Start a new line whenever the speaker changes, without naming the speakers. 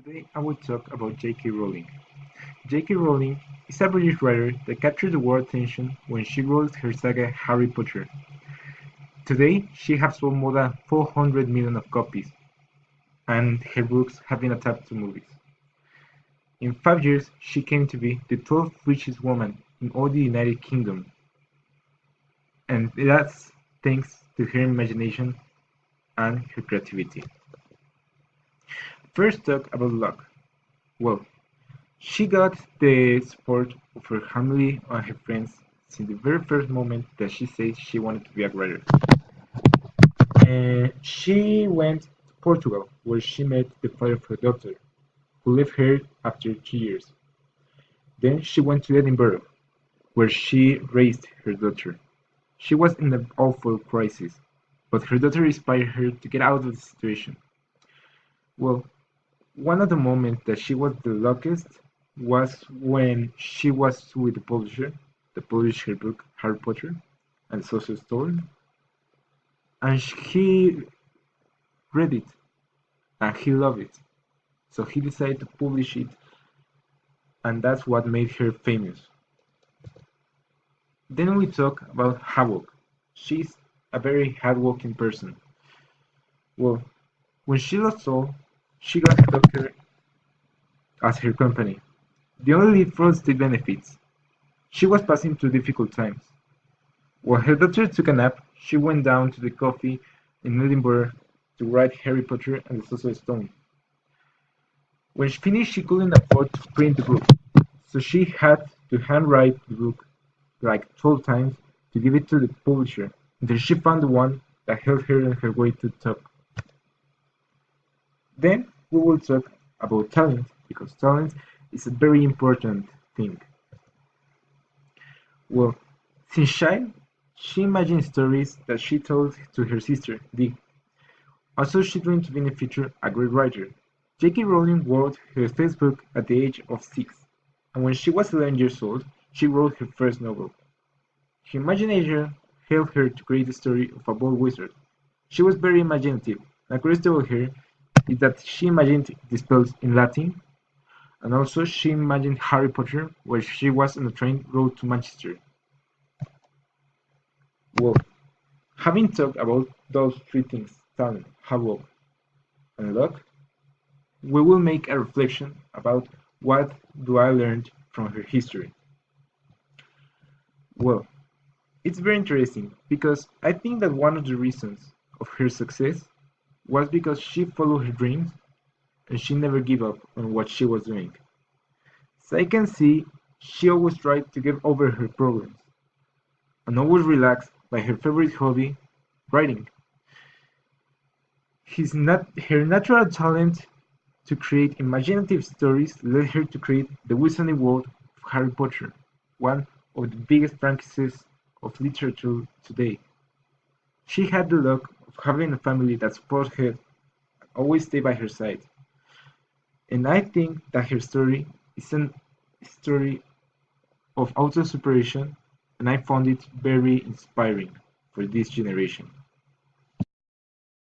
Today I will talk about J.K. Rowling. J.K. Rowling is a British writer that captured the world attention when she wrote her saga Harry Potter. Today she has sold more than 400 million of copies, and her books have been adapted to movies. In 5 years, she came to be the 12th richest woman in all the United Kingdom, and that's thanks to her imagination and her creativity. First, talk about luck. Well, she got the support of her family and her friends since the very first moment that she said she wanted to be a writer. She went to Portugal, where she met the father of her daughter, who left her after 2 years. Then she went to Edinburgh, where she raised her daughter. She was in an awful crisis, but her daughter inspired her to get out of the situation. Well, one of the moments that she was the luckiest was when she was with the publisher that published her book Harry Potter and the Sorcerer's Stone, and he read it and he loved it. So he decided to publish it, and that's what made her famous. Then we talk about Havok. She's a very hardworking person. Well, when she lost all, she got a doctor as her company. The only from state benefits. She was passing through difficult times. While her daughter took a nap, she went down to the coffee in Edinburgh to write Harry Potter and the Sorcerer's Stone. When she finished, she couldn't afford to print the book, so she had to handwrite the book like 12 times to give it to the publisher until she found the one that helped her on her way to the top. Then we will talk about talent, because talent is a very important thing. Well, since child, she imagined stories that she told to her sister, Dee. Also, she dreamed to be in the future a great writer. J.K. Rowling wrote her first book at the age of 6, and when she was 11 years old, she wrote her first novel. Her imagination helped her to create the story of a bold wizard. She was very imaginative, and curiosity about her is that she imagined the spells in Latin, and also she imagined Harry Potter where she was on a train road to Manchester. Well, having talked about those three things, talent, hard work, and luck, we will make a reflection about what do I learned from her history. Well, it's very interesting because I think that one of the reasons of her success was because she followed her dreams and she never gave up on what she was doing. So I can see she always tried to get over her problems and always relaxed by her favorite hobby, writing. Her natural talent to create imaginative stories led her to create the wizarding world of Harry Potter, one of the biggest franchises of literature today. She had the luck of having a family that supported her and always stayed by her side. And I think that her story is a story of auto-superation, and I found it very inspiring for this generation.